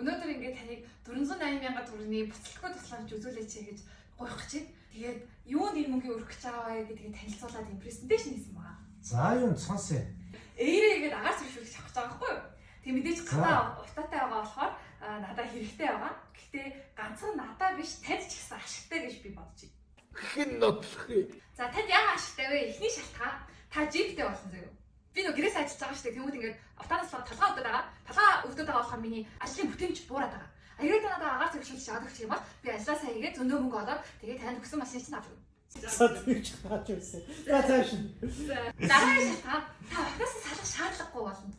Өнөөдөр ингээд таныг 480,000 төгрөгийн буцалтгүй тусламж үзүүлээч гэж гуйх чинь. Тэгээд юунд энэ мөнгө өрөх гэж байгаа вэ гэдгийг танилцуулаад юм презентацийн хийсэн байгаа. За юу сонсъё. Ээрээгээд агаар зөвшөөрлөж авах гэж байгаа байхгүй юу? Тэг мэдээж гадаа утаатай байгаа болохоор надад хэрэгтэй байгаа. Гэхдээ ганцхан надаа биш танд ч гэсэн ашигтай гэж би бодож байна. Хэн нотлох вэ? За танд яагаад ашигтай вэ? Эхний шалтгаан та жиптэй болсон заяа. Би нөгөө гэрээс ажиллаж байгаа шүү дээ. Тэмүүт ингээд автоноос толгой өгдөд байгаа. Толгой өгдөд байгаа болохоор миний ажлын бүтээмж буураад байгаа. Аягаад надад агаар зөвшөөрлөж авах гэх юм бол би ажилласаа хийгээд зөндөө мөнгө олоод тэгээд танд өгсөн машин чинь авах. За тийч хаач байсан. За цааш. Дараагийн шалтгаан та автоноос салах шаардлагагүй болно.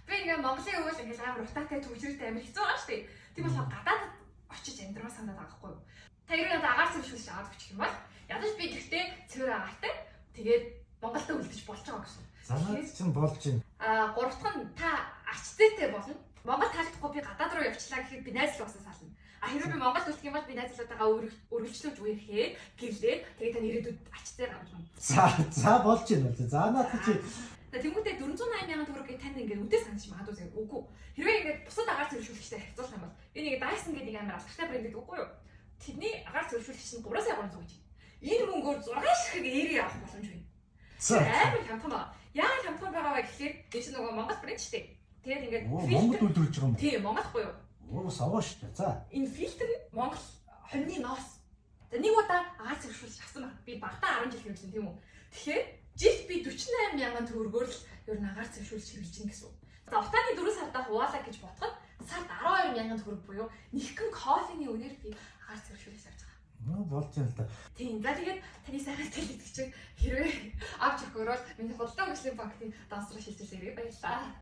Би ингээд Монголын өвөл ингээд амар утаатай төвчрэлтэй амар хэцүү байгаа шүү дээ. Тийм болохоор гадаадд очиж амьдрал санаад байгаа байхгүй юу? Та ер нь агаар зөвшөөрлөж авах гэх юм бол ядаж би гэхдээ цэвэр агаартай тэгээд Монголд үлдэж болж байгаа гэсэн. За наад чинь болж байна. Гурав дахь нь та ачтайтэй болно. Монгол таалдахгүй би гадаад руу явчлаа гэхэд би найзлуусаа сална. Хэрвээ би Монголд үлдэх юм бол би найзлуудаагаа өргөжлөж үерхээ гэрлээ. Тэгээд тань ирээдүйд ачтай гаргана. За болж байна үү. За наад чи Тэмүүтээ 480,000 төгрөгийг тань ингээд үдээ санаж магадгүй зэрэг үгүй. Хэрвээ ингээд бусад агаар зөвшөөрлөгчтэй харьцуулах юм бол энэ нэг Dyson гэдэг нэг амар алдартай брэнд гэдэг үгүй юу? Тэдний агаар зөвшөөрлөгч нь 3 сая 300 гэж. Энэ мөнгөөр 6 ширхэг эерээ авах боломж байна. Амар хямдхан байна. Яагаад хямдхан байгаа вэ гэхээр энэ чинь нөгөө Монгол брэнд шүү дээ. Тэгээд ингээд Монгол үлдэрч байгаа юм. Тийм, Монголгүй юу? Уус аваа шүү дээ. За. Энэ фильтр нь Монгол хоньны ноос. За нэг удаа агаар зөвшөөрлөж авсан байна. Би багтаа 10 жил хэрэглэсэн тийм үү? Тэгэхээр жил би 48,000 төгрөгөөр л ер нь агаар зөвшөөрлөж хэрэглэж гин гэсэн. За утааны 4 сардаа хуваалаа гэж бодоход сард 12,000 төгрөг буюу нэгэн кофений үнээр би агаар зөвшөөрлөж авч байгаа. Болж байна л да. Тийм. За тэгээд таны сайхан төлөвлөгч хэрвээ авч өгөхөөр бол миний худалдаа хөгжлийн банкны данс руу шилжүүлээрэй баярлалаа.